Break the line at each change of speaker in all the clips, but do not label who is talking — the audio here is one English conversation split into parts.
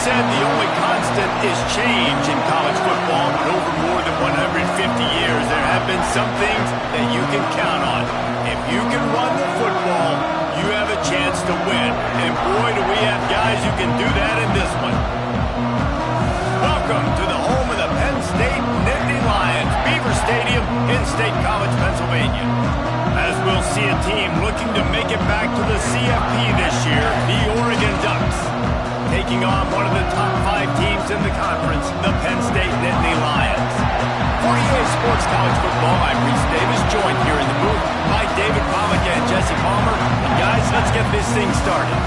said the only constant is change in college football, but over more than 150 years, there have been some things that you can count on. If you can run the football, you have a chance to win. And boy, do we have guys who can do that in this one. Welcome to the home of the Penn State Nittany Lions, Beaver Stadium in State College, Pennsylvania. As we'll see a team looking to make it back to the CFP this year, the Oregon Ducks, taking on one of the top 5 teams in the conference, the Penn State Nittany Lions. For EA Sports College Football, I'm Reese Davis, joined here in the booth by David Pollack and Jesse Palmer. And guys, let's get this thing started.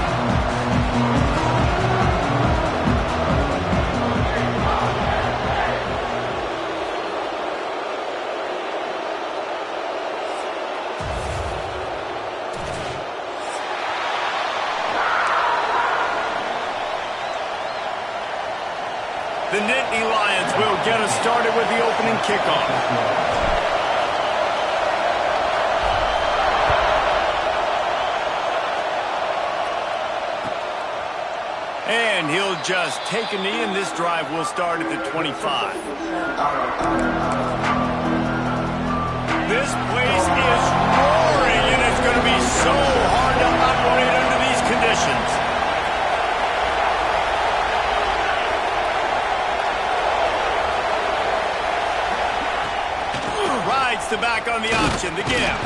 The Nittany Lions will get us started with the opening kickoff. And he'll just take a knee, and this drive will start at the 25. This place is roaring, and it's going to be so hard to operate under these conditions. Rides the back on the option, the give.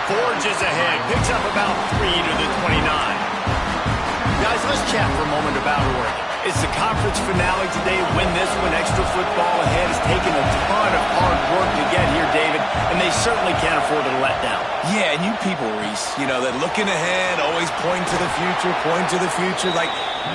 Forges ahead, picks up about 3 to the 29. Guys, let's chat for a moment about Oregon. It's the conference finale today. Win this one. Extra football ahead has taken a ton of hard work to get here, David, and they certainly can't afford to let down.
Yeah, and you people, Reese, you know, that looking ahead, always point to the future, like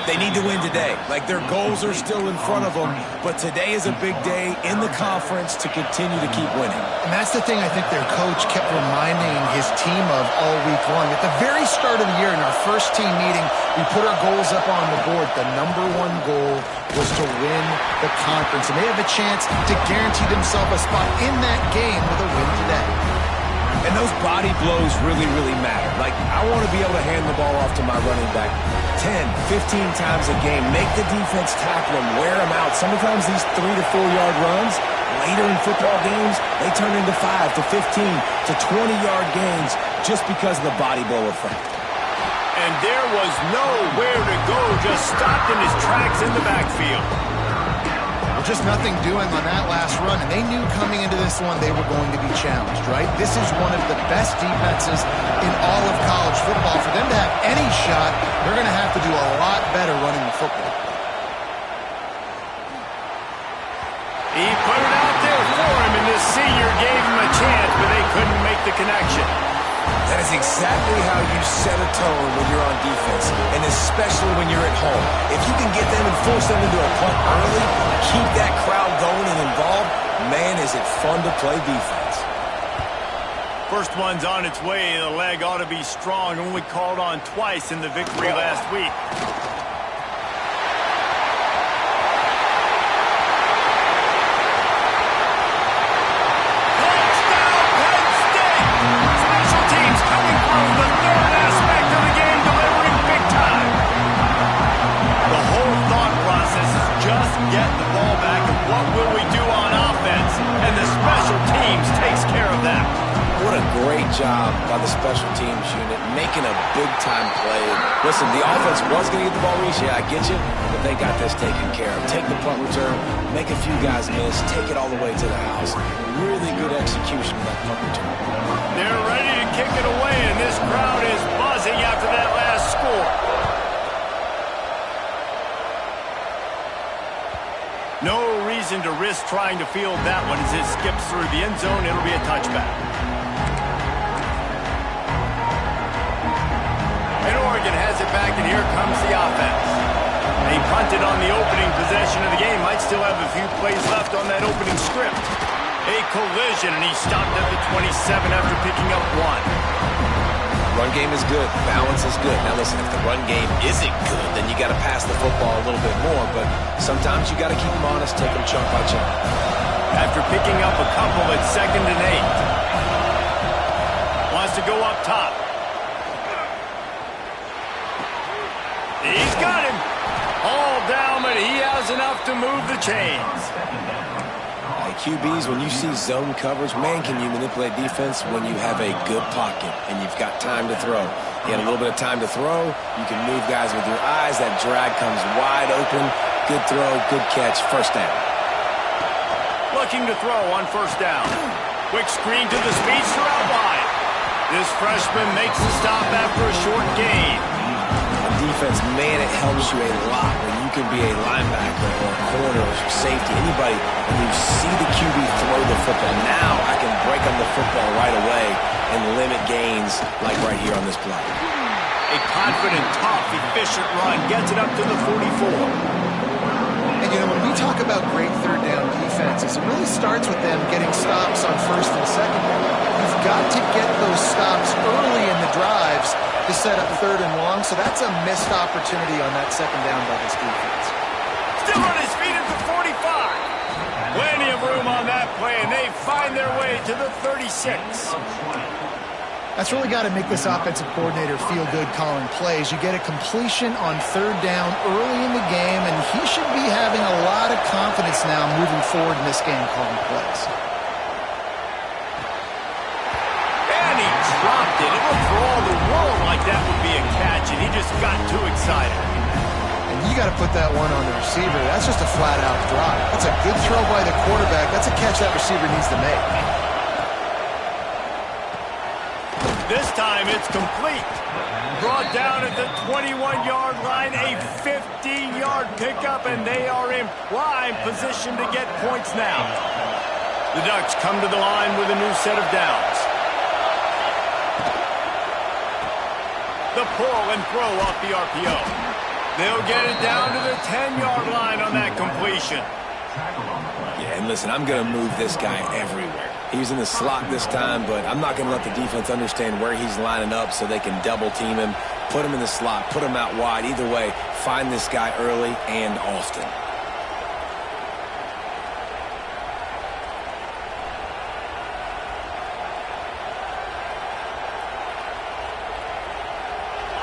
they need to win today. Like their goals are still in front of them, but today is a big day in the conference to continue to keep winning.
And that's the thing I think their coach kept reminding his team of all week long. At the very start of the year in our first team meeting, we put our goals up on the board. The number one goal was to win the conference, and they have a chance to guarantee themselves a spot in that game with a win today.
And those body blows really, really matter. Like, I want to be able to hand the ball off to my running back 10, 15 times a game. Make the defense tackle them, wear them out. Sometimes these 3 to 4 yard runs, later in football games, they turn into 5 to 15 to 20 yard gains just because of the body blow effect.
And there was nowhere to go, just stopped in his tracks in the backfield.
Well, just nothing doing on that last run, and they knew coming into this one they were going to be challenged, right? This is one of the best defenses in all of college football. For them to have any shot, they're going to have to do a lot better running the football.
He put it out there for him, and this senior gave him a chance, but they couldn't make the connection.
That is exactly how you set a tone when you're on defense, and especially when you're at home. If you can get them and force them into a punt early, keep that crowd going and involved, man, is it fun to play defense.
First one's on its way. The leg ought to be strong. Only called on twice in the victory last week. Get the ball back, and what will we do on offense? And the special teams takes care of that.
What a great job by the special teams unit, making a big-time play. Listen, the offense was going to get the ball reached. Yeah, I get you, but they got this taken care of. Take the punt return, make a few guys miss, take it all the way to the house. Really good execution of that punt return.
They're ready to kick it away, and this crowd is buzzing after that last score. No reason to risk trying to field that one as it skips through the end zone. It'll be a touchback. And Oregon has it back, and here comes the offense. They punted on the opening possession of the game. Might still have a few plays left on that opening script. A collision, and he stopped at the 27 after picking up 1.
Run game is good. Balance is good. Now listen, if the run game isn't good, then you got to pass the football a little bit more. But sometimes you got to keep them honest, take them chunk by chunk.
After picking up a couple at 2nd and 8. Wants to go up top. He's got him. All down does enough to move the chains.
QBs, when you see zone coverage, man, can you manipulate defense when you have a good pocket and you've got time to throw. You had a little bit of time to throw. You can move guys with your eyes. That drag comes wide open. Good throw, good catch, first down.
Looking to throw on first down. Quick screen to the speedster out wide. This freshman makes the stop after a short gain.
On defense, man, it helps you a lot when you can be a linebacker or a corner or safety, anybody, when you see the QB throw the football. Now I can break on the football right away and limit gains like right here on this play.
A confident, tough, efficient run gets it up to the 44.
And, you know, when we talk about great third down defenses, it really starts with them getting stops on first and second down. You've got to get those stops early in the drives to set up third and long, so that's a missed opportunity on that second down by this defense.
Still on his feet at the 45. Plenty of room on that play, and they find their way to the 36.
That's really got to make this offensive coordinator feel good calling plays. You get a completion on third down early in the game, and he should be having a lot of confidence now moving forward in this game calling plays.
And he dropped it. It looked for all the world like that would be a catch, and he just got too excited.
And you got to put that one on the receiver. That's just a flat-out drop. That's a good throw by the quarterback. That's a catch that receiver needs to make.
This time it's complete. Brought down at the 21-yard line, a 50-yard pickup, and they are in prime position to get points now. The Ducks come to the line with a new set of downs. The pull and throw off the RPO. They'll get it down to the 10-yard line on that completion.
Yeah, and listen, I'm going to move this guy everywhere. He's in the slot this time, but I'm not going to let the defense understand where he's lining up so they can double team him, put him in the slot, put him out wide. Either way, find this guy early and often.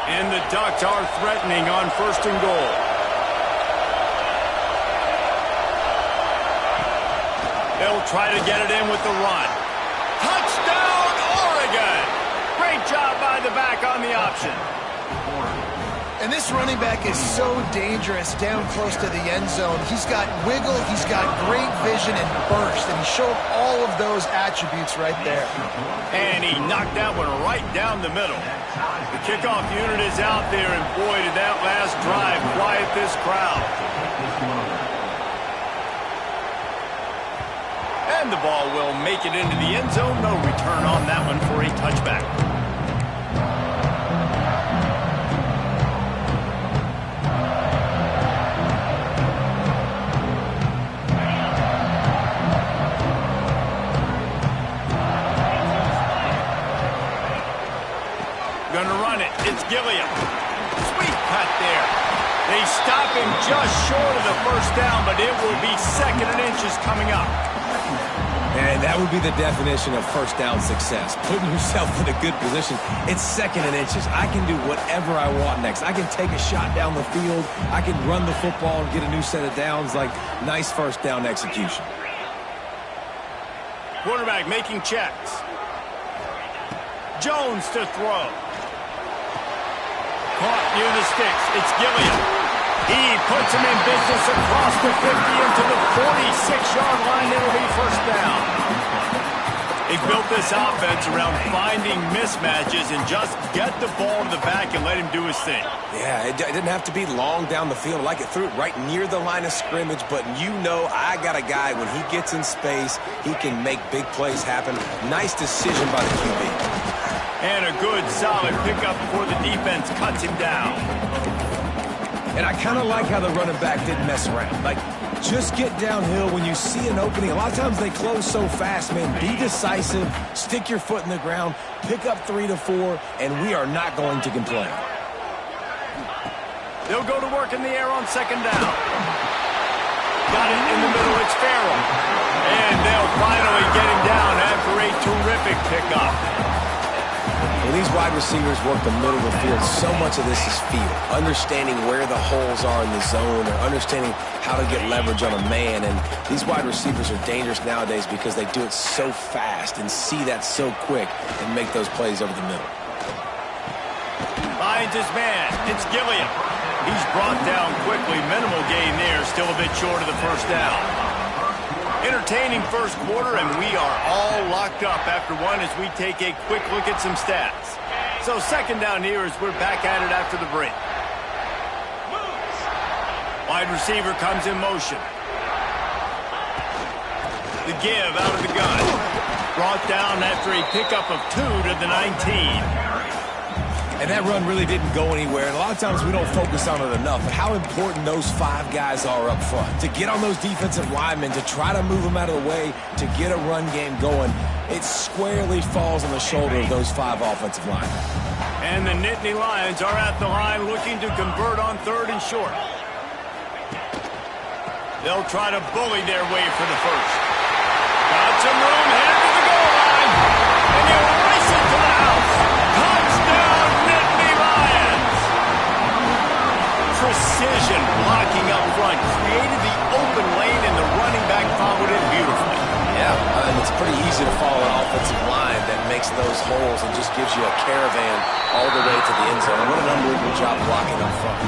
And the Ducks are threatening on first and goal. They'll try to get it in with the run. Touchdown, Oregon! Great job by the back on the option.
And this running back is so dangerous down close to the end zone. He's got wiggle, he's got great vision and burst, and he showed all of those attributes right there.
And he knocked that one right down the middle. The kickoff unit is out there, and boy, did that last drive quiet this crowd. And the ball will make it into the end zone. No return on that one for a touchback. Gonna run it. It's Gilliam. Sweet cut there. They stop him just short of the first down, but it will be second and inches coming up.
And that would be the definition of first down success. Putting yourself in a good position. It's second and inches. I can do whatever I want next. I can take a shot down the field. I can run the football and get a new set of downs. Like, nice first down execution.
Quarterback making checks. Jones to throw. Caught near the sticks. It's Gilliam. He puts him in business across the 50 into the 46-yard line. It'll be first down. They built this offense around finding mismatches and just get the ball in the back and let him do his thing.
Yeah, it didn't have to be long down the field. Like it threw it right near the line of scrimmage, but you know I got a guy, when he gets in space, he can make big plays happen. Nice decision by the QB.
And a good, solid pickup before the defense cuts him down.
And I kind of like how the running back didn't mess around. Like, just get downhill when you see an opening. A lot of times they close so fast, man. Be decisive, stick your foot in the ground, pick up 3 to 4, and we are not going to complain.
They'll go to work in the air on second down. Got it in the middle, it's Farrell. And they'll finally get him down after a terrific pickup.
When these wide receivers work the middle of the field, so much of this is feel. Understanding where the holes are in the zone, or understanding how to get leverage on a man. And these wide receivers are dangerous nowadays because they do it so fast and see that so quick and make those plays over the middle.
Finds his man. It's Gilliam. He's brought down quickly. Minimal gain there. Still a bit short of the first down. Entertaining first quarter, and we are all locked up after one as we take a quick look at some stats. So second down here as we're back at it after the break. Wide receiver comes in motion. The give out of the gun. Brought down after a pickup of 2 to the 19.
And that run really didn't go anywhere. And a lot of times we don't focus on it enough. But how important those 5 guys are up front. To get on those defensive linemen, to try to move them out of the way, to get a run game going, it squarely falls on the shoulder of those 5 offensive linemen.
And the Nittany Lions are at the line looking to convert on 3rd and short. They'll try to bully their way for the first. Got some room, headed to the goal line. And you race it to the house. Touchdown, Nittany Lions. Precision blocking up front. Created the open lane, and the running back followed it beautifully.
Yeah, and it's pretty easy to follow an offensive line that makes those holes and just gives you a caravan all the way to the end zone. What an unbelievable job blocking up front.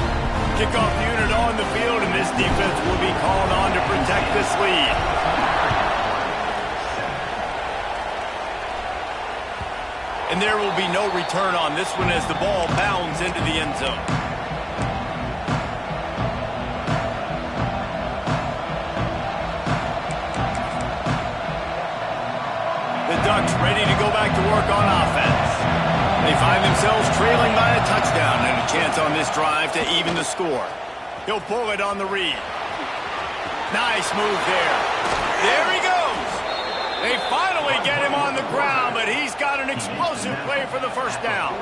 Kickoff unit on the field, and this defense will be called on to protect this lead. And there will be no return on this one as the ball bounds into the end zone. The Ducks ready to go back to work on offense. They find themselves trailing by a touchdown and a chance on this drive to even the score. He'll pull it on the read. Nice move there. There he goes. They finally get him on the ground, but he's got an explosive play for the first down.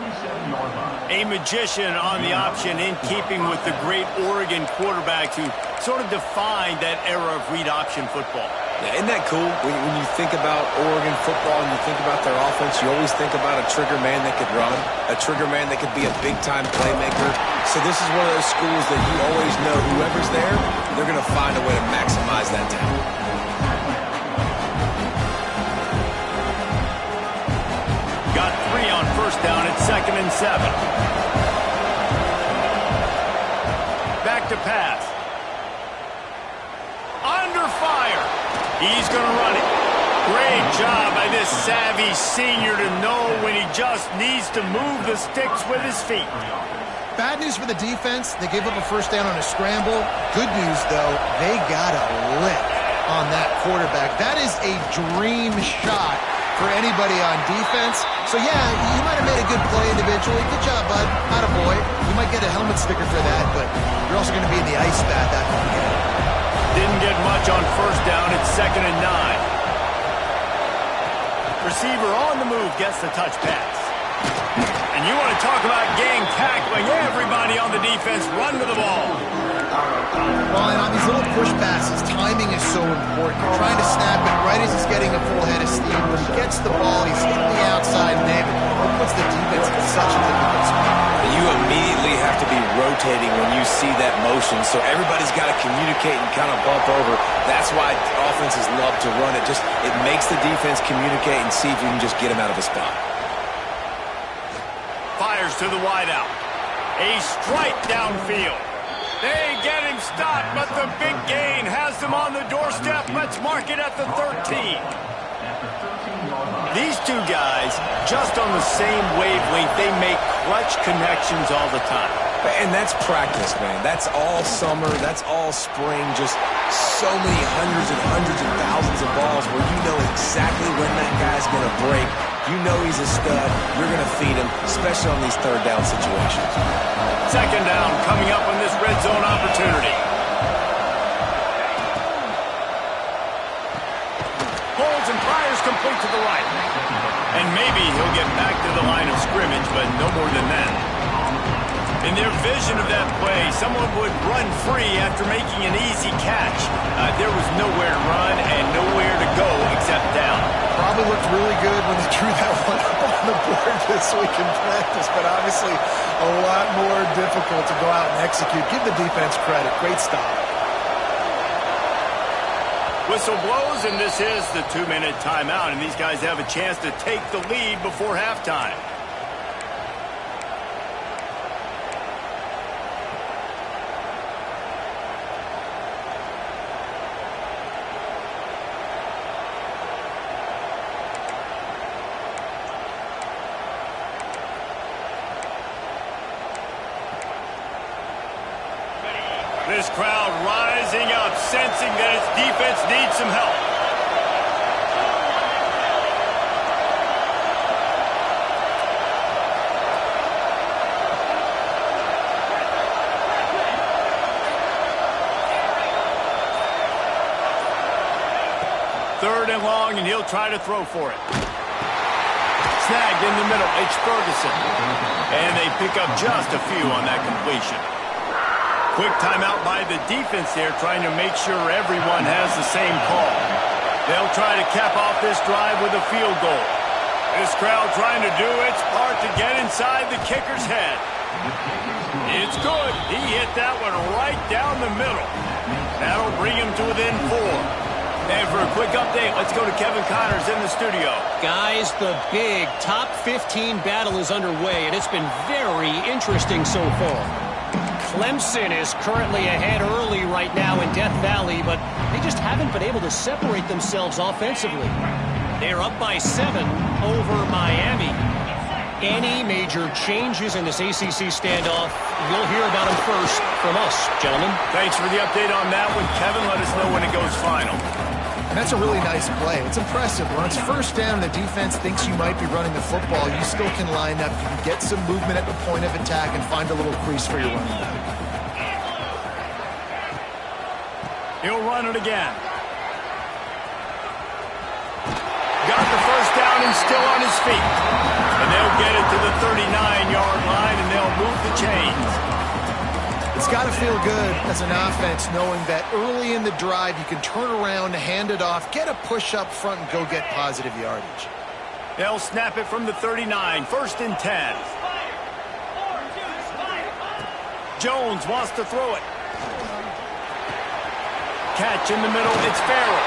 A magician on the option in keeping with the great Oregon quarterbacks who sort of defined that era of read option football.
Yeah, isn't that cool? When you think about Oregon football and you think about their offense, you always think about a trigger man that could run, a trigger man that could be a big-time playmaker. So this is one of those schools that you always know whoever's there, they're going to find a way to maximize that talent.
Got 3 on first down at 2nd and 7. Back to pass. Under fire. He's going to run it. Great job by this savvy senior to know when he just needs to move the sticks with his feet.
Bad news for the defense. They gave up a first down on a scramble. Good news, though, they got a lick on that quarterback. That is a dream shot for anybody on defense. So, yeah, you might have made a good play individually. Good job, bud. Attaboy. You might get a helmet sticker for that, but you're also going to be in the ice bath after the game.
Didn't get much on first down. It's 2nd and 9. Receiver on the move gets the touch pass. And you want to talk about gang tackling. Everybody on the defense run to the ball.
Well, and on these little push passes, timing is so important. You're trying to snap it right as he's getting a full head of steam. When he gets the ball, he's hitting the outside nib. It puts the defense in such a difficult spot.
You immediately have to be rotating when you see that motion, so everybody's got to communicate and kind of bump over. That's why offenses love to run it. It makes the defense communicate and see if you can just get him out of a spot.
Fires to the wideout. A strike downfield. They get him stopped, but the big gain has them on the doorstep. Let's mark it at the 13. These two guys, just on the same wavelength, they make clutch connections all the time.
And that's practice, man. That's all summer. That's all spring. Just so many hundreds and thousands of balls where you know exactly when that guy's going to break. You know he's a stud. You're going to feed him, especially on these third down situations.
2nd down coming up on this red zone opportunity. Holds and fires complete to the right. And maybe he'll get back to the line of scrimmage, but no more than that. In their vision of that play, someone would run free after making an easy catch. There was nowhere to run and nowhere to go except down.
Probably looked really good when they drew that one up on the board this week in practice, but obviously a lot more difficult to go out and execute. Give the defense credit. Great stop.
Whistle blows, and this is the 2-minute timeout, and these guys have a chance to take the lead before halftime. This crowd rising up, sensing that its defense needs some help. Third and long, and he'll try to throw for it. Snagged in the middle, it's Ferguson. And they pick up just a few on that completion. Quick timeout by the defense there, trying to make sure everyone has the same call. They'll try to cap off this drive with a field goal. This crowd trying to do its part to get inside the kicker's head. It's good. He hit that one right down the middle. That'll bring him to within 4. And for a quick update, let's go to Kevin Connors in the studio.
Guys, the big top 15 battle is underway, and it's been very interesting so far. Clemson is currently ahead early right now in Death Valley, but they just haven't been able to separate themselves offensively. They're up by 7 over Miami. Any major changes in this ACC standoff, you'll hear about them first from us, gentlemen.
Thanks for the update on that one, Kevin. Let us know when it goes final.
And that's a really nice play. It's impressive. When it's first down, the defense thinks you might be running the football. You still can line up. You can get some movement at the point of attack and find a little crease for your running back.
He'll run it again. Got the first down and still on his feet. And they'll get it to the 39-yard line, and they'll move the chains.
It's got to feel good as an offense knowing that early in the drive you can turn around, hand it off, get a push up front, and go get positive yardage.
They'll snap it from the 39, 1st and 10. Jones wants to throw it. Catch in the middle, it's Farrell.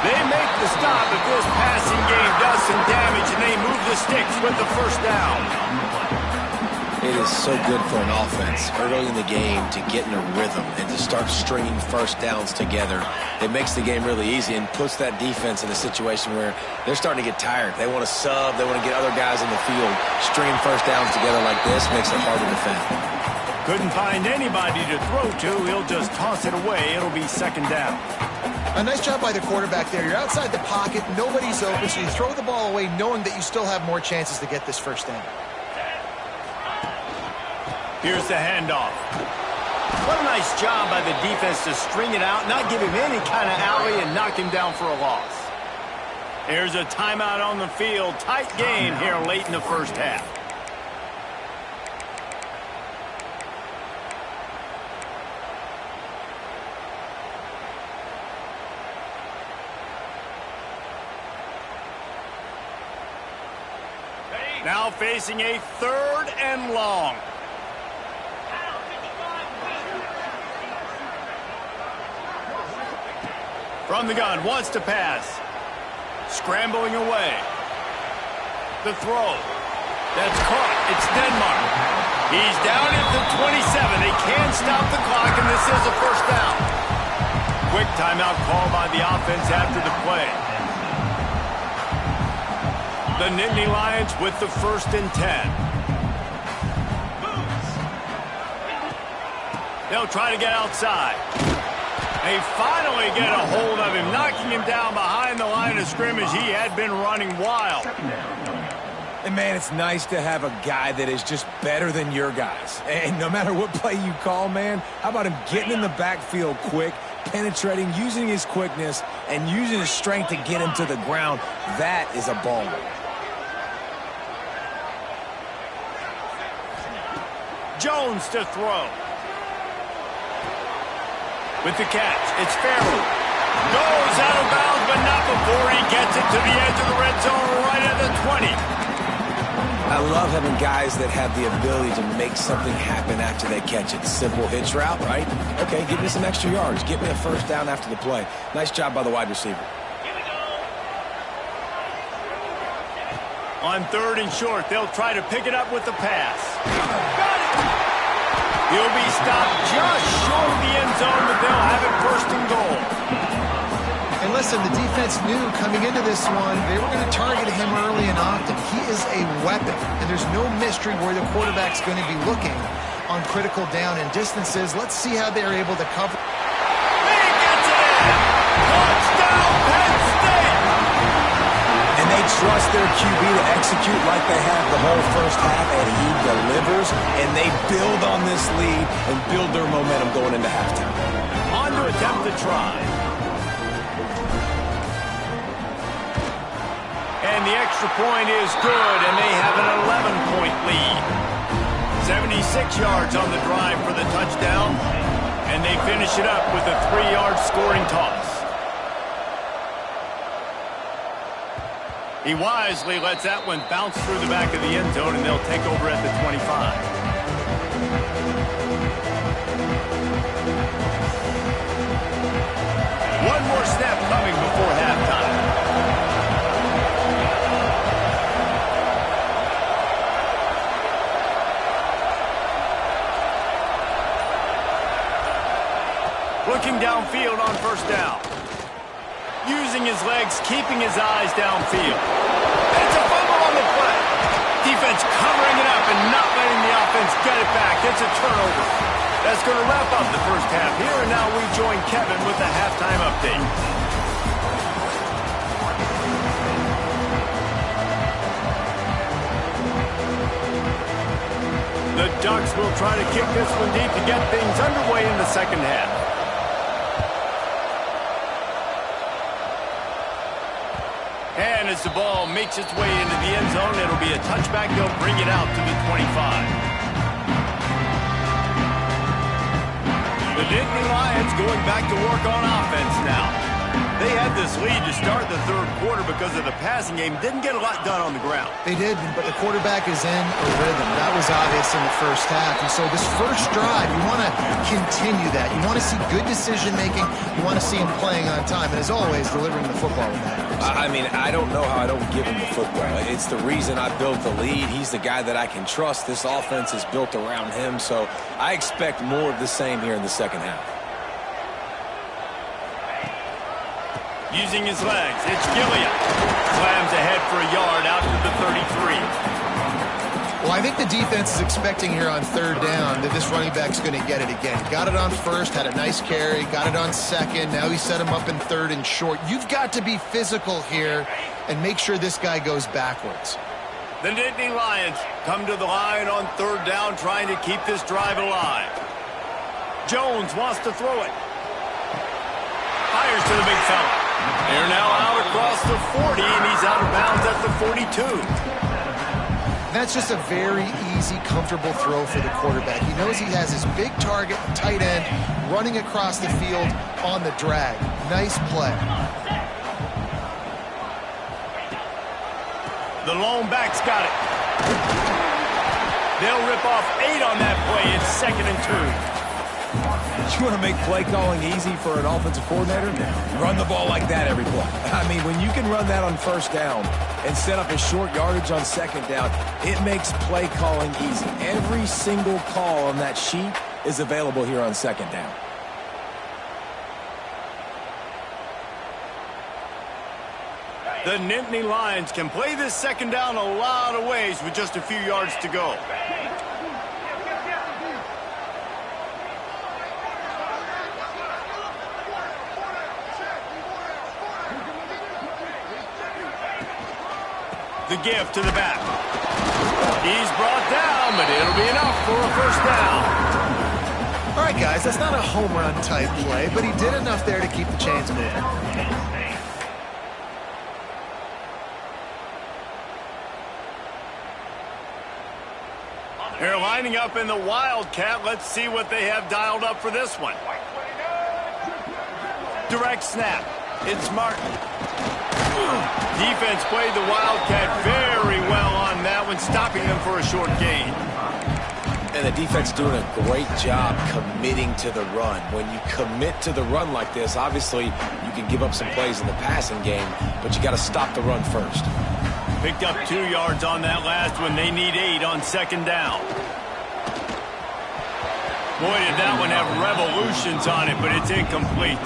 They make the stop, but this passing game does some damage, and they move the sticks with the first down.
It is so good for an offense early in the game to get in a rhythm and to start stringing first downs together. It makes the game really easy and puts that defense in a situation where they're starting to get tired. They want to sub. They want to get other guys in the field. Stringing first downs together like this makes it hard to defend.
Couldn't find anybody to throw to. He'll just toss it away. It'll be 2nd down.
A nice job by the quarterback there. You're outside the pocket. Nobody's open, so you throw the ball away knowing that you still have more chances to get this first down.
Here's the handoff. What a nice job by the defense to string it out, not give him any kind of alley, and knock him down for a loss. Here's a timeout on the field. Tight game here late in the first half. Now facing a 3rd and long. From the gun, wants to pass. Scrambling away. The throw. That's caught. It's Denmark. He's down at the 27. They can't stop the clock, and this is a first down. Quick timeout call by the offense after the play. The Nittany Lions with the 1st and 10. They'll try to get outside. They finally get a hold of him, knocking him down behind the line of scrimmage. He had been running wild.
And, man, it's nice to have a guy that is just better than your guys. And no matter what play you call, man, how about him getting in the backfield quick, penetrating, using his quickness, and using his strength to get him to the ground? That is a baller.
Jones to throw. With the catch, it's Farrell. Goes out of bounds, but not before he gets it to the edge of the red zone right at the 20.
I love having guys that have the ability to make something happen after they catch it. Simple hitch route, right? Okay, give me some extra yards. Get me a first down after the play. Nice job by the wide receiver.
On 3rd and short, they'll try to pick it up with the pass. Got it! He'll be stopped just short of the end zone, but they'll have it 1st and goal.
And listen, the defense knew coming into this one, they were going to target him early and often. He is a weapon, and there's no mystery where the quarterback's going to be looking on critical down and distances. Let's see how they're able to cover.
He gets it in! Touchdown, Penn State!
And they trust their QB to execute like they have the whole first half, and he delivers, and they build on this lead and build their momentum going into halftime.
On to attempt the try. And the extra point is good, and they have an 11-point lead. 76 yards on the drive for the touchdown, and they finish it up with a 3-yard scoring toss. He wisely lets that one bounce through the back of the end zone, and they'll take over at the 25. One more snap coming before halftime. Looking downfield on 1st down. Using his legs, keeping his eyes downfield. And it's a fumble on the play. Defense covering it up and not letting the offense get it back. It's a turnover. That's going to wrap up the first half here, and now we join Kevin with the halftime update. The Ducks will try to kick this one deep to get things underway in the second half. And as the ball makes its way into the end zone, it'll be a touchback. They'll bring it out to the 25. The Nittany Lions going back to work on offense now. They had this lead to start the 3rd quarter because of the passing game. Didn't get a lot done on the ground.
They did, but the quarterback is in a rhythm. That was obvious in the first half. And so this first drive, you want to continue that. You want to see good decision-making. You want to see him playing on time. And as always, delivering the football with that.
I mean, I don't know how I don't give him the football. It's the reason I built the lead. He's the guy that I can trust. This offense is built around him, so I expect more of the same here in the second half.
Using his legs, it's Gilliam. Slams ahead for a yard out to the 33.
Well, I think the defense is expecting here on 3rd down that this running back's going to get it again. Got it on 1st, had a nice carry, got it on 2nd. Now he set him up in 3rd and short. You've got to be physical here and make sure this guy goes backwards.
The Nittany Lions come to the line on 3rd down, trying to keep this drive alive. Jones wants to throw it. Fires to the big fella. They're now out across the 40, and he's out of bounds at the 42.
That's just a very easy, comfortable throw for the quarterback. He knows he has his big target, tight end, running across the field on the drag. Nice play.
The lone back's got it. They'll rip off 8 on that play. It's 2nd and 2.
You want to make play calling easy for an offensive coordinator? Run the ball like that every play. I mean, when you can run that on 1st down and set up a short yardage on 2nd down, it makes play calling easy. Every single call on that sheet is available here on 2nd down.
The Nittany Lions can play this 2nd down a lot of ways with just a few yards to go. The give to the back. He's brought down, but it'll be enough for a 1st down.
All right, guys, that's not a home run type play, but he did enough there to keep the chains moving.
They're lining up in the Wildcat. Let's see what they have dialed up for this one. Direct snap. It's Martin. Defense played the Wildcat very well on that one, stopping them for a short gain.
And the defense doing a great job committing to the run. When you commit to the run like this, obviously you can give up some plays in the passing game, but you got to stop the run first.
Picked up 2 yards on that last one. They need 8 on second down. Boy, did that one have revolutions on it, but it's incomplete.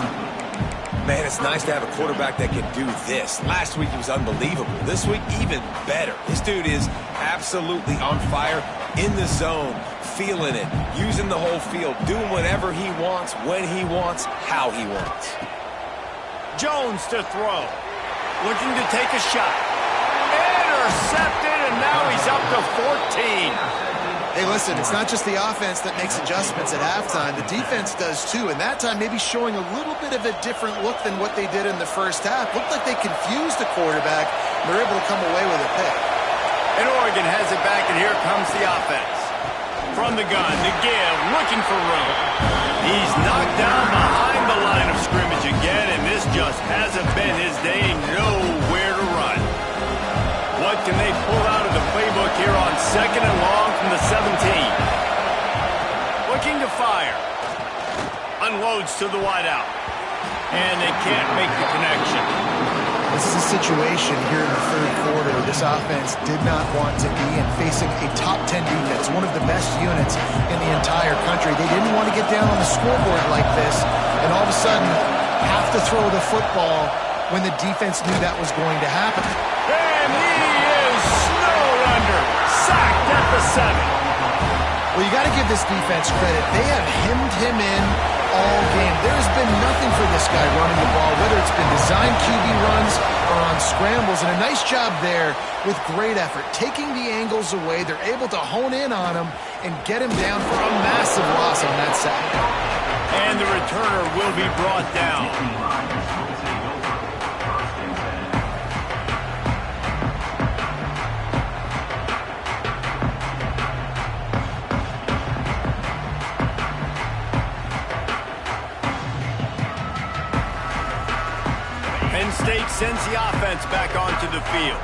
Man, it's nice to have a quarterback that can do this. Last week he was unbelievable. This week, even better. This dude is absolutely on fire, in the zone, feeling it, using the whole field, doing whatever he wants, when he wants, how he wants.
Jones to throw. Looking to take a shot. Intercepted, and now he's up to 14.
Hey, listen, it's not just the offense that makes adjustments at halftime. The defense does, too, and that time maybe showing a little bit of a different look than what they did in the first half. Looked like they confused the quarterback, and they're able to come away with a pick.
And Oregon has it back, and here comes the offense. From the gun, the give, looking for room. He's knocked down behind the line of scrimmage again, and this just hasn't been his day. Nowhere to run. What can they pull out of the playbook here on second and long from the 17? Looking to fire. Unloads to the wideout. And they can't make the connection.
This is a situation here in the third quarter this offense did not want to be in, facing a top 10 defense, one of the best units in the entire country. They didn't want to get down on the scoreboard like this and all of a sudden have to throw the football when the defense knew that was going to happen.
And he is snowed under. Sacked at the 7.
Well, you got to give this defense credit. They have hemmed him in all game. There's been nothing for this guy running the ball, whether it's been designed QB runs or on scrambles, and a nice job there with great effort. Taking the angles away, they're able to hone in on him and get him down for a massive loss on that sack.
And the returner will be brought down. State sends the offense back onto the field.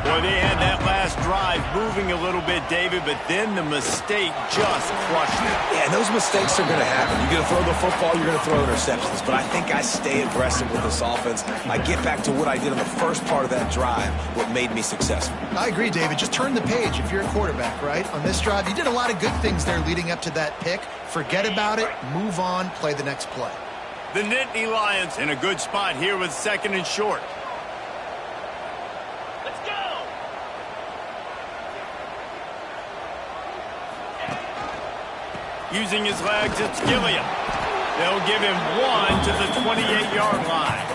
Boy, they had that last drive moving a little bit, David, but then the mistake just crushed it.
Yeah, and those mistakes are going to happen. You're going to throw the football, you're going to throw interceptions, but I think I stay aggressive with this offense. I get back to what I did on the first part of that drive, what made me successful.
I agree, David. Just turn the page if you're a quarterback, right? On this drive, you did a lot of good things there leading up to that pick. Forget about it, move on, play the next play.
The Nittany Lions in a good spot here with second and short. Let's go! Using his legs, it's Gilliam. They'll give him 1 to the 28-yard line.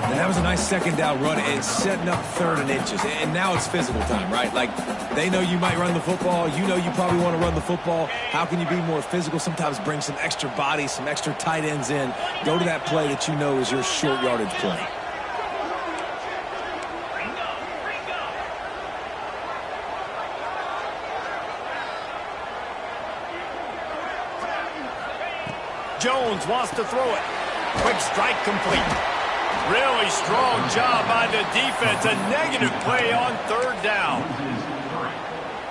And that was a nice second down run and setting up 3rd and inches. And now it's physical time, right? Like, they know you might run the football. You know you probably want to run the football. How can you be more physical? Sometimes bring some extra body, some extra tight ends in. Go to that play that you know is your short yardage play.
Jones wants to throw it. Quick strike complete. Really strong job by the defense. A negative play on 3rd down.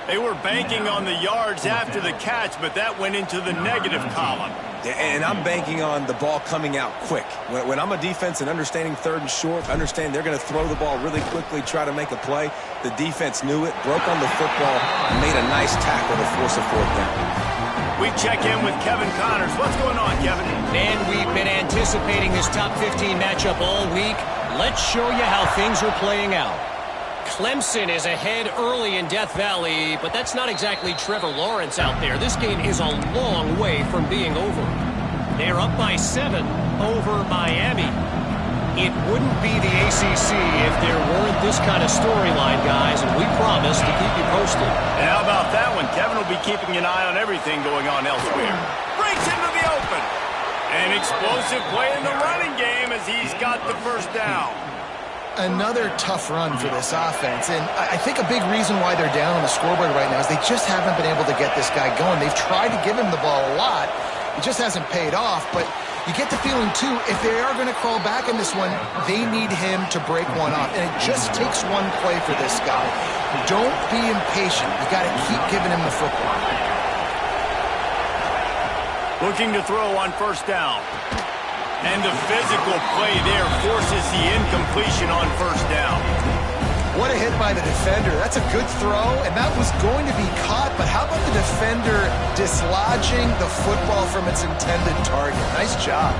They were banking on the yards after the catch, but that went into the negative column.
And I'm banking on the ball coming out quick. When I'm a defense and understanding 3rd and short, understand they're going to throw the ball really quickly, try to make a play. The defense knew it, broke on the football, and made a nice tackle to force a 4th down.
We check in with Kevin Connors. What's going on, Kevin?
Man, we've been anticipating this top 15 matchup all week. Let's show you how things are playing out. Clemson is ahead early in Death Valley, but that's not exactly Trevor Lawrence out there. This game is a long way from being over. They're up by 7 over Miami. It wouldn't be the ACC if there weren't this kind of storyline, guys, and we promise to keep you posted.
And how about that one? Kevin will be keeping an eye on everything going on elsewhere. Breaks into the open. An explosive play in the running game as he's got the 1st down.
Another tough run for this offense, and I think a big reason why they're down on the scoreboard right now is they just haven't been able to get this guy going. They've tried to give him the ball a lot. It just hasn't paid off, but You get the feeling, too, if they are going to crawl back in this one, they need him to break one off. And it just takes one play for this guy. Don't be impatient. You got to keep giving him the football.
Looking to throw on first down. And the physical play there forces the incompletion on first down.
What a hit by the defender. That's a good throw, and that was going to be caught, but how about the defender dislodging the football from its intended target? Nice job.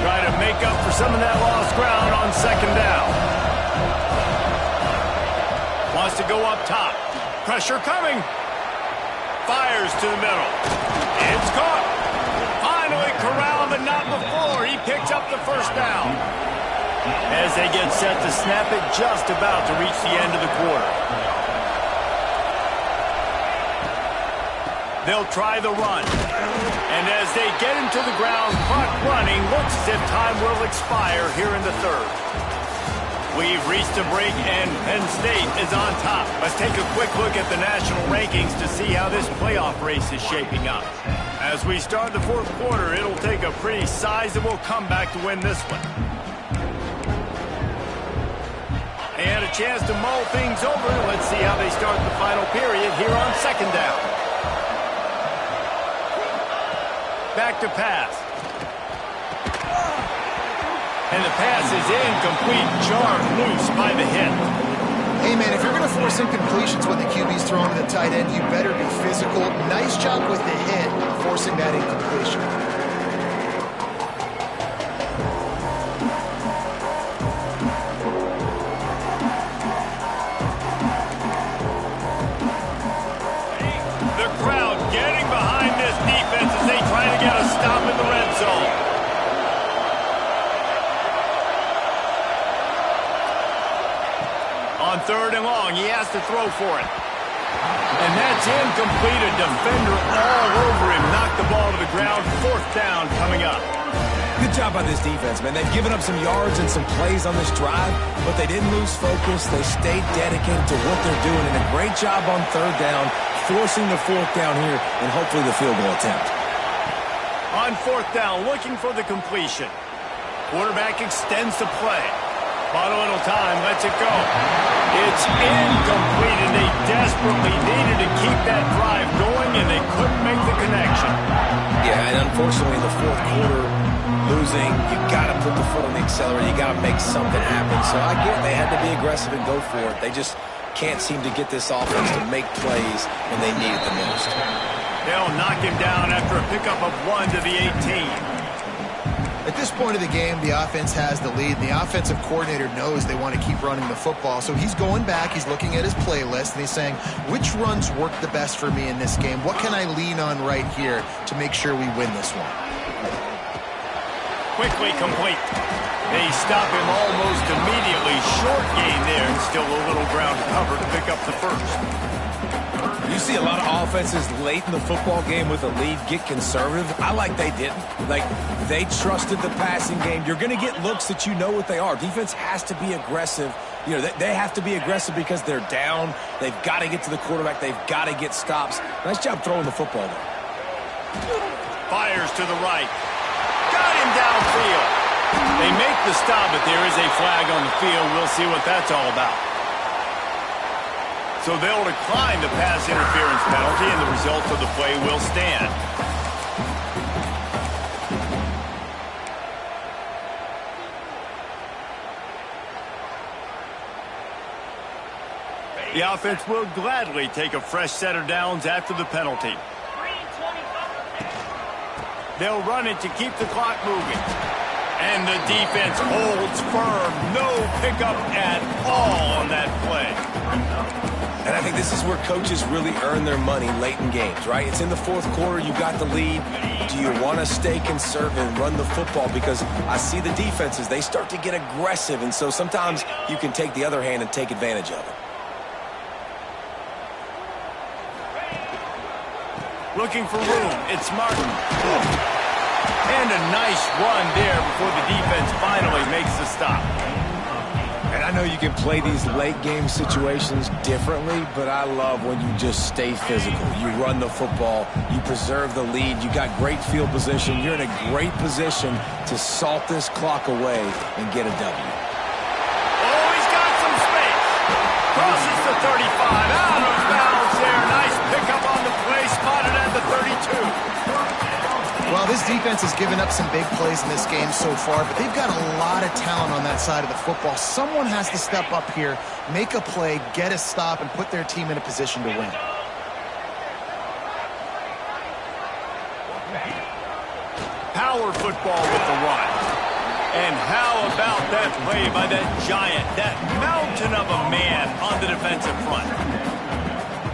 Try to make up for some of that lost ground on second down. Wants to go up top. Pressure coming. Fires to the middle. It's caught. Finally corralled, but not before. He picks up the first down. As they get set to snap it, just about to reach the end of the quarter. They'll try the run. And as they get him to the ground, clock running, looks as if time will expire here in the third. We've reached a break, and Penn State is on top. Let's take a quick look at the national rankings to see how this playoff race is shaping up. As we start the fourth quarter, it'll take a pretty sizable comeback to win this one. They had a chance to mull things over. Let's see how they start the final period here on second down. Back to pass. And the pass is incomplete, jarred loose by the hit.
Hey, man, if you're going to force incompletions when the QB's throwing to the tight end, you better be physical. Nice job with the hit, forcing that incompletion.
The crowd getting behind this defense as they try to get a stop in the red zone. On third and long, he has to throw for it. And that's incomplete. A defender all over him. Knocked the ball to the ground. Fourth down coming up.
Good job by this defense, man. They've given up some yards and some plays on this drive, but they didn't lose focus. They stayed dedicated to what they're doing, and a great job on third down, forcing the fourth down here, and hopefully the field goal attempt.
On fourth down, looking for the completion. Quarterback extends the play. Bought a little time, lets it go. It's incomplete, and they desperately needed to keep that drive going, and they couldn't make the connection.
Yeah, and unfortunately in the fourth quarter, losing, you got to put the foot on the accelerator. You got to make something happen. So I get they had to be aggressive and go for it. They just can't seem to get this offense to make plays when they need it the most.
They'll knock him down after a pickup of 1 to the 18.
At this point of the game, the offense has the lead. The offensive coordinator knows they want to keep running the football. So he's going back, he's looking at his playlist, and he's saying, which runs work the best for me in this game? What can I lean on right here to make sure we win this one?
Quickly complete. They stop him almost immediately. Short gain there, and still a little ground to cover to pick up the first.
You see a lot of offenses late in the football game with a lead get conservative. I like they didn't. Like, they trusted the passing game. You're going to get looks that you know what they are. Defense has to be aggressive. You know, they have to be aggressive because they're down. They've got to get to the quarterback. They've got to get stops. Nice job throwing the football there.
Fires to the right. Got him downfield. They make the stop, but there is a flag on the field. We'll see what that's all about. So they'll decline the pass interference penalty, and the result of the play will stand. The offense will gladly take a fresh set of downs after the penalty. They'll run it to keep the clock moving. And the defense holds firm. No pickup at all on that play.
And I think this is where coaches really earn their money late in games, right? It's in the fourth quarter. You got the lead. Do you want to stay conservative and run the football? Because I see the defenses, they start to get aggressive. And so sometimes you can take the other hand and take advantage of it.
Looking for room. It's Martin. And a nice run there before the defense finally makes the stop. And
I know you can play these late game situations differently, but I love when you just stay physical. You run the football, you preserve the lead, you got great field position, you're in a great position to salt this clock away and get a W.
Oh, he's got some space. Crosses the 35, out of bounds there. Nice pickup on the play, spotted at the 32.
Well, this defense has given up some big plays in this game so far, but they've got a lot of talent on that side of the football. Someone has to step up here, make a play, get a stop, and put their team in a position to win.
Power football with the run. And how about that play by that giant, that mountain of a man on the defensive front?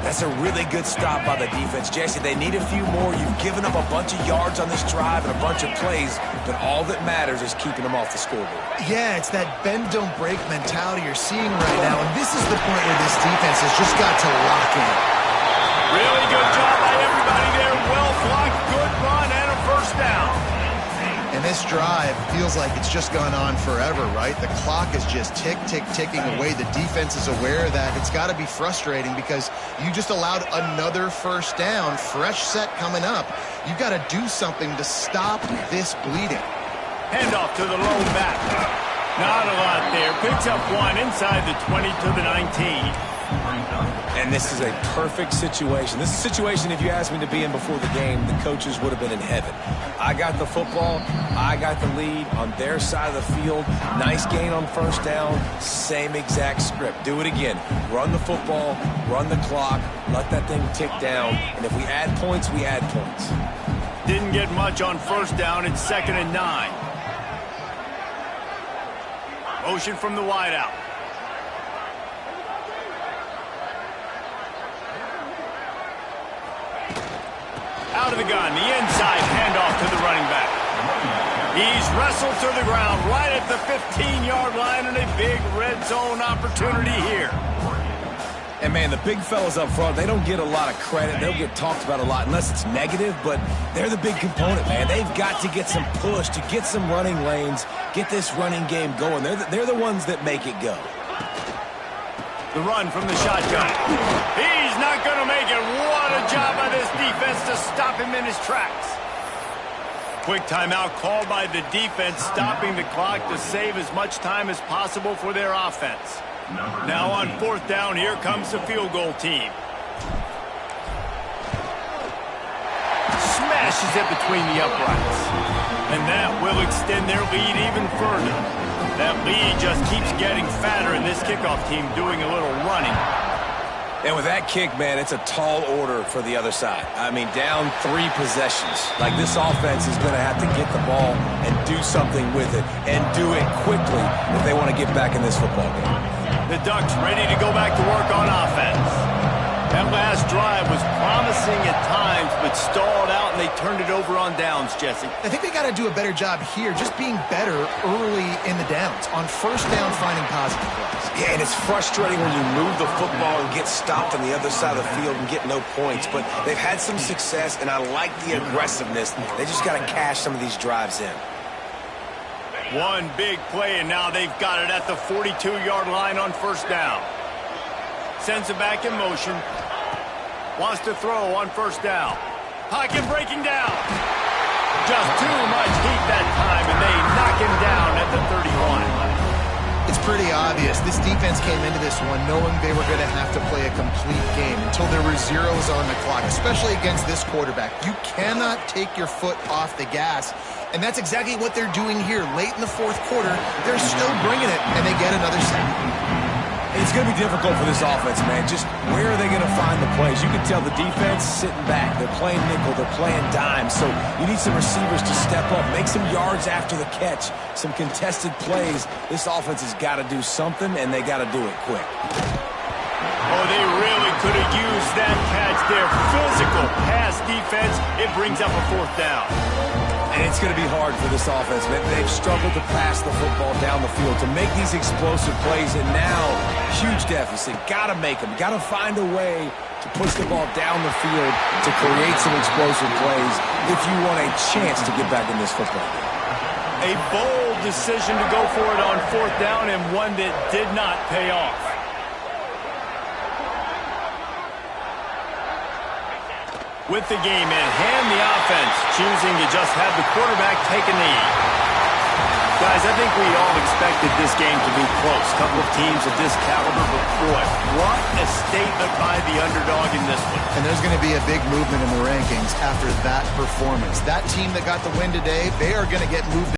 That's a really good stop by the defense. Jesse, they need a few more. You've given up a bunch of yards on this drive and a bunch of plays, but all that matters is keeping them off the scoreboard.
Yeah, it's that bend, don't break mentality you're seeing right now, and this is the point where this defense has just got to lock in.
Really good job by everybody there. Well blocked, good run, and a first down.
And this drive feels like it's just gone on forever, right? The clock is just ticking away. The defense is aware of that. It's got to be frustrating because you just allowed another first down, fresh set coming up. You've got to do something to stop this bleeding.
Handoff to the lone back. Not a lot there. Picks up one inside the 20 to the 19.
And this is a perfect situation. This is a situation, if you asked me to be in before the game, the coaches would have been in heaven. I got the football. I got the lead on their side of the field. Nice gain on first down. Same exact script. Do it again. Run the football, run the clock, let that thing tick down. And if we add points, we add points.
Didn't get much on first down. It's 2nd and 9. Motion from the wideout. Out of the gun, the inside handoff to the running back. He's wrestled to the ground right at the 15-yard line, and a big red zone opportunity here.
And, man, the big fellas up front, they don't get a lot of credit. They don't get talked about a lot unless it's negative, but they're the big component, man. They've got to get some push, to get some running lanes, get this running game going. They're the ones that make it go.
The run from the shotgun. He's not going to make it. What a job by this defense to stop him in his tracks. Quick timeout called by the defense, stopping the clock to save as much time as possible for their offense. Now on 4th down, here comes the field goal team. Smashes it between the uprights. And that will extend their lead even further. That lead just keeps getting fatter, and this kickoff team doing a little running.
And with that kick, man, it's a tall order for the other side. I mean, down 3 possessions. Like, this offense is going to have to get the ball and do something with it, and do it quickly if they want to get back in this football game.
The Ducks ready to go back to work on offense. That last drive was promising at times, but stalled out, and they turned it over on downs, Jesse.
I think they got to do a better job here, just being better early in the downs. On first down, finding positive plays.
Yeah, and it's frustrating when you move the football and get stopped on the other side of the field and get no points. But they've had some success, and I like the aggressiveness. They just got to cash some of these drives in.
One big play, and now they've got it at the 42-yard line on first down. Sends it back in motion. Wants to throw on first down. Pocket breaking down. Just too much heat that time, and they knock him down at the 31.
It's pretty obvious. This defense came into this one knowing they were going to have to play a complete game until there were zeros on the clock, especially against this quarterback. You cannot take your foot off the gas, and that's exactly what they're doing here. Late in the 4th quarter, they're still bringing it, and they get another sack.
It's going to be difficult for this offense, man. Just where are they going to find the plays? You can tell the defense sitting back. They're playing nickel. They're playing dime. So you need some receivers to step up, make some yards after the catch, some contested plays. This offense has got to do something, and they got to do it quick.
Oh, they really could have used that catch there. Physical pass defense. It brings up a 4th down.
And it's going to be hard for this offense, man. They've struggled to pass the football down the field, to make these explosive plays, and now, huge deficit. Got to make them. Got to find a way to push the ball down the field to create some explosive plays if you want a chance to get back in this football game.
A bold decision to go for it on 4th down, and one that did not pay off. With the game in hand, the offense choosing to just have the quarterback take a knee. Guys, I think we all expected this game to be close. Couple of teams of this caliber, but boy, what a statement by the underdog in this one.
And there's going to be a big movement in the rankings after that performance. That team that got the win today, they are going to get moved